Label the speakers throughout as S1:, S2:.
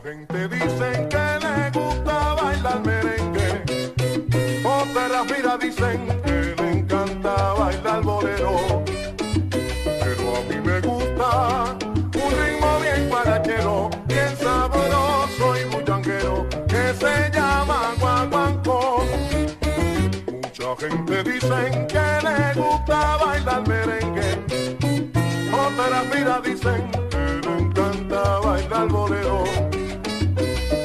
S1: gente dice que le gusta bailar merengue, otras mira dicen que le encanta bailar bolero, pero a mí me gusta un ritmo bien guarachero, bien sabroso y bullanguero, que se llama guaguancó. Mucha gente dice que le gusta bailar merengue, otras mira dicen que le encanta bailar bolero,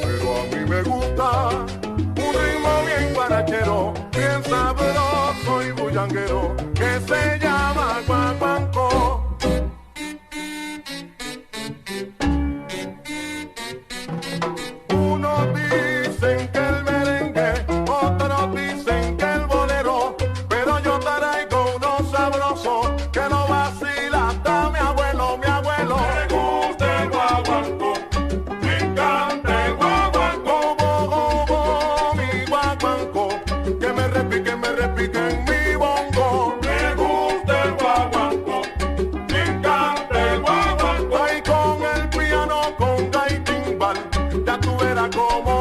S1: pero a mí me gusta un ritmo bien guarachero, bien sabroso y bullanguero, que se llama guaguancó. Unos dicen que el merengue, otros dicen que el bolero, pero yo traigo uno sabroso que lo vacila hasta mi abuelo, mi abuelo. Me gusta el guaguancó, me encanta el guaguancó, mi guaguancó, que me repique en mi bongo. Me gusta el guaguancó, me encanta el guaguancó. Ay, con el piano, con gaita y timbal, ya tú verás cómo